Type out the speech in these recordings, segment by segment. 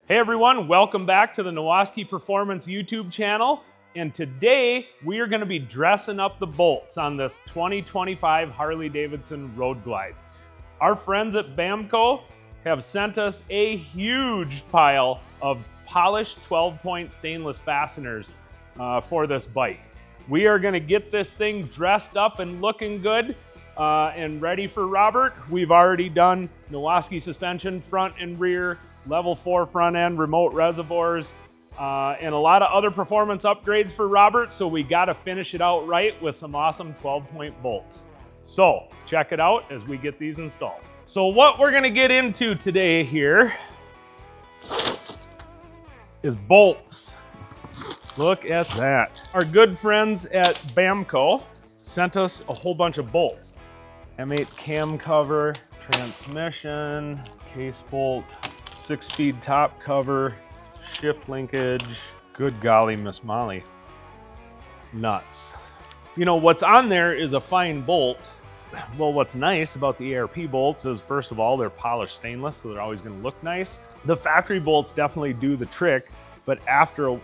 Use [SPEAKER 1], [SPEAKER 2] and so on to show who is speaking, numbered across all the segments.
[SPEAKER 1] Hey everyone, welcome back to the Nowaskey Performance YouTube channel. And today we are going to be dressing up the bolts on this 2025 Harley-Davidson Road Glide. Our friends at Bamco have sent us a huge pile of polished 12-point stainless fasteners for this bike. We are going to get this thing dressed up and looking good and ready for Robert. We've already done Nowaskey suspension front and rear, level 4 front end, remote reservoirs, and a lot of other performance upgrades for Robert, so we got to finish it out right with some awesome 12-point bolts. So check it out as we get these installed. So what we're going to get into today here is bolts. Look at that. Our good friends at Bamco sent us a whole bunch of bolts. M8 cam cover, transmission, case bolt, 6-speed top cover, shift linkage. Good golly, Miss Molly. Nuts. You know, what's on there is a fine bolt. Well, what's nice about the ARP bolts is, first of all, they're polished stainless, so they're always gonna look nice. The factory bolts definitely do the trick, but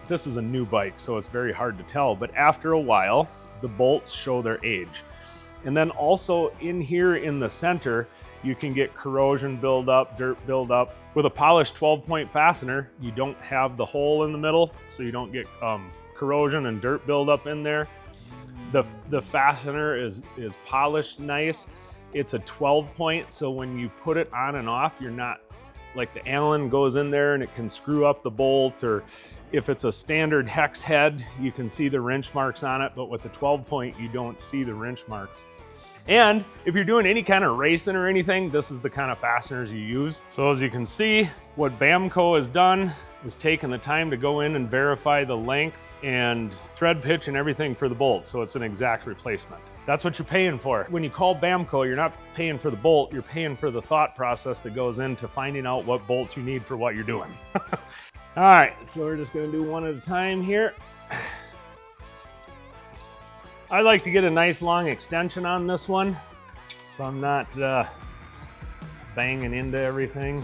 [SPEAKER 1] this is a new bike, so it's very hard to tell, but after a while, the bolts show their age. And then also in here in the center, you can get corrosion buildup, dirt buildup. With a polished 12-point fastener, you don't have the hole in the middle, so you don't get corrosion and dirt buildup in there. The fastener is polished nice. It's a 12-point, so when you put it on and off, you're not, like the Allen goes in there and it can screw up the bolt, or if it's a standard hex head, you can see the wrench marks on it, but with the 12-point, you don't see the wrench marks. And if you're doing any kind of racing or anything, this is the kind of fasteners you use. So as you can see, what Bamco has done is taken the time to go in and verify the length and thread pitch and everything for the bolt, so it's an exact replacement. That's what you're paying for. When you call Bamco, you're not paying for the bolt, you're paying for the thought process that goes into finding out what bolts you need for what you're doing. All right, so we're just gonna do one at a time here. I like to get a nice long extension on this one, so I'm not banging into everything.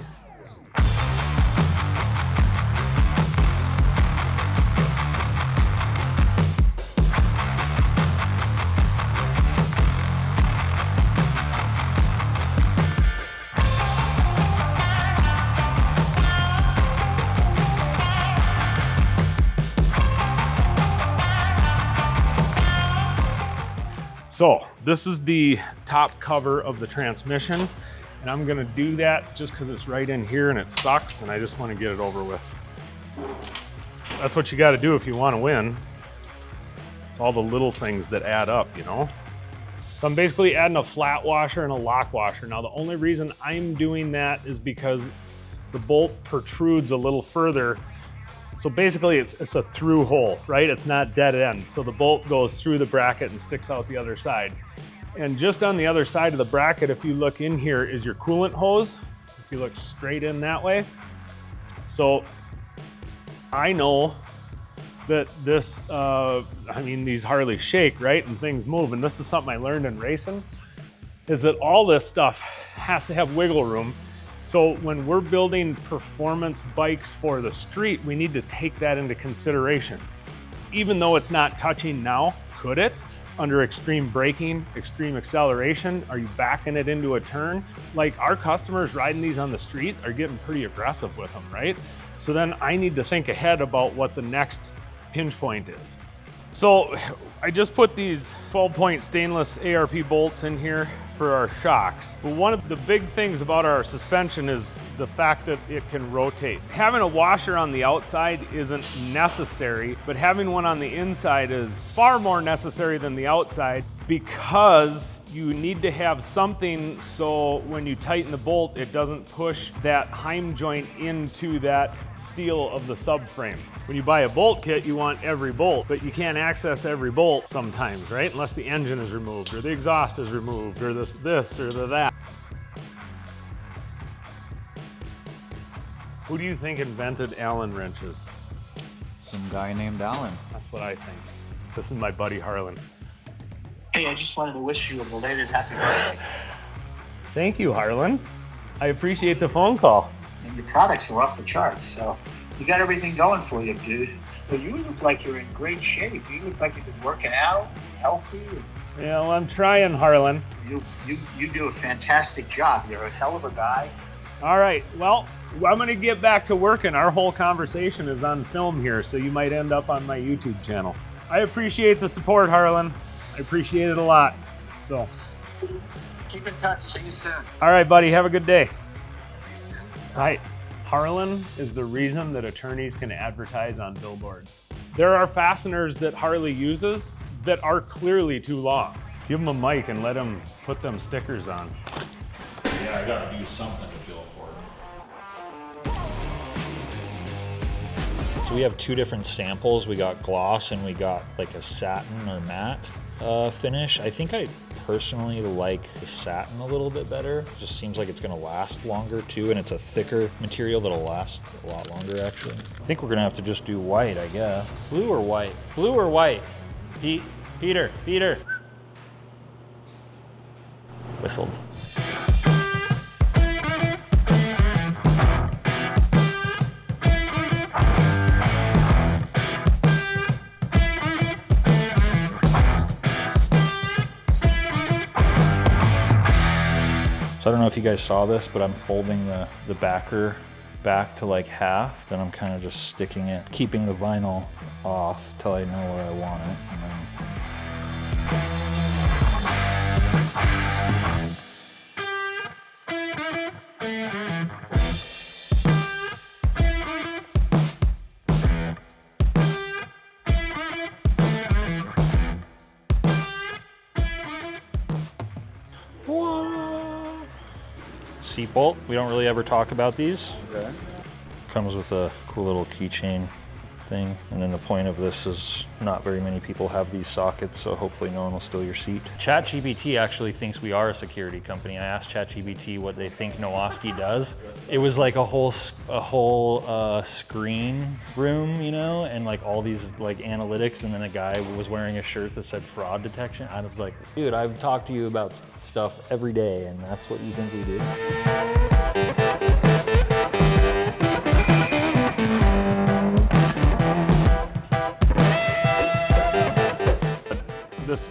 [SPEAKER 1] So this is the top cover of the transmission, and I'm gonna do that just because it's right in here and it sucks, and I just want to get it over with. That's what you got to do if you want to win. It's all the little things that add up, you know? So I'm basically adding a flat washer and a lock washer. Now the only reason I'm doing that is because the bolt protrudes a little further. So basically it's a through hole, right? It's not dead end. So the bolt goes through the bracket and sticks out the other side. And just on the other side of the bracket, if you look in here, is your coolant hose. If you look straight in that way. So I know that this, these Harley shake, right? And things move. And this is something I learned in racing, is that all this stuff has to have wiggle room. So when we're building performance bikes for the street, we need to take that into consideration. Even though it's not touching now, could it? Under extreme braking, extreme acceleration, are you backing it into a turn? Like our customers riding these on the street are getting pretty aggressive with them, right? So then I need to think ahead about what the next pinch point is. So I just put these 12-point stainless ARP bolts in here for our shocks. But one of the big things about our suspension is the fact that it can rotate. Having a washer on the outside isn't necessary, but having one on the inside is far more necessary than the outside, because you need to have something so when you tighten the bolt, it doesn't push that heim joint into that steel of the subframe. When you buy a bolt kit, you want every bolt, but you can't access every bolt sometimes, right? Unless the engine is removed, or the exhaust is removed, or this or that. Who do you think invented Allen wrenches?
[SPEAKER 2] Some guy named Allen.
[SPEAKER 1] That's what I think. This is my buddy Harlen.
[SPEAKER 3] Hey, I just wanted to wish you a belated happy birthday.
[SPEAKER 1] Thank you, Harlen. I appreciate the phone call.
[SPEAKER 3] and your products are off the charts. So you got everything going for you, dude. But you look like you're in great shape. You look like you've been working out, healthy.
[SPEAKER 1] Yeah, well, I'm trying, Harlan.
[SPEAKER 3] You do a fantastic job. You're a hell of a guy.
[SPEAKER 1] All right, well, I'm gonna get back to working. Our whole conversation is on film here, so you might end up on my YouTube channel. I appreciate the support, Harlan. I appreciate it a lot. So,
[SPEAKER 3] Keep in touch. See you soon.
[SPEAKER 1] all right, buddy, have a good day. All right, Harlan is the reason that attorneys can advertise on billboards. There are fasteners that Harley uses that are clearly too long. Give him a mic and let him put them stickers on.
[SPEAKER 2] Yeah, I gotta do something to feel important. So we have two different samples. We got gloss and we got like a satin or matte finish. I think I personally like the satin a little bit better. It just seems like it's gonna last longer too, and it's a thicker material that'll last a lot longer actually. I think we're gonna have to just do white, I guess. Blue or white? Blue or white? Peter. Whistled. So I don't know if you guys saw this, but I'm folding the backer back to like half. Then I'm kind of just sticking it, keeping the vinyl off till I know where I want it. And then seat bolt. We don't really ever talk about these.
[SPEAKER 4] Okay.
[SPEAKER 2] Comes with a cool little keychain thing. And then the point of this is not very many people have these sockets, so hopefully no one will steal your seat. ChatGPT actually thinks we are a security company. I asked ChatGPT what they think Nowaskey does. It was like a whole screen room, you know, and like all these like analytics, and then a guy was wearing a shirt that said fraud detection. I was like, dude, I've talked to you about stuff every day, and that's what you think we do?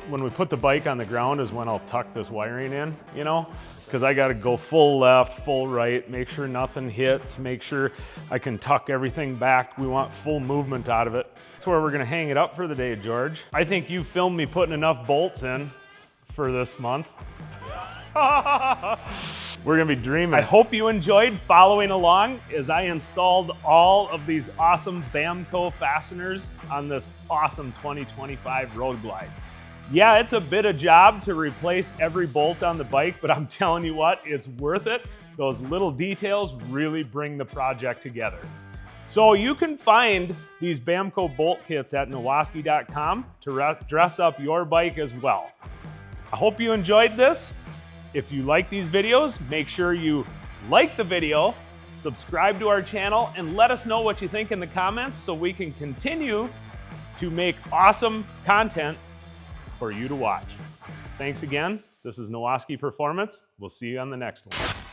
[SPEAKER 1] When we put the bike on the ground is when I'll tuck this wiring in, you know, because I got to go full left, full right, make sure nothing hits, make sure I can tuck everything back. We want full movement out of it. That's where we're going to hang it up for the day, George. I think you filmed me putting enough bolts in for this month. We're gonna be dreaming. I hope you enjoyed following along as I installed all of these awesome Bamco fasteners on this awesome 2025 Road Glide. Yeah, it's a bit of job to replace every bolt on the bike, but I'm telling you what, it's worth it. Those little details really bring the project together. So you can find these Bamco bolt kits at Nowaskey.com to dress up your bike as well. I hope you enjoyed this. If you like these videos, make sure you like the video, subscribe to our channel, and let us know what you think in the comments so we can continue to make awesome content for you to watch. Thanks again. This is Nowaskey Performance. We'll see you on the next one.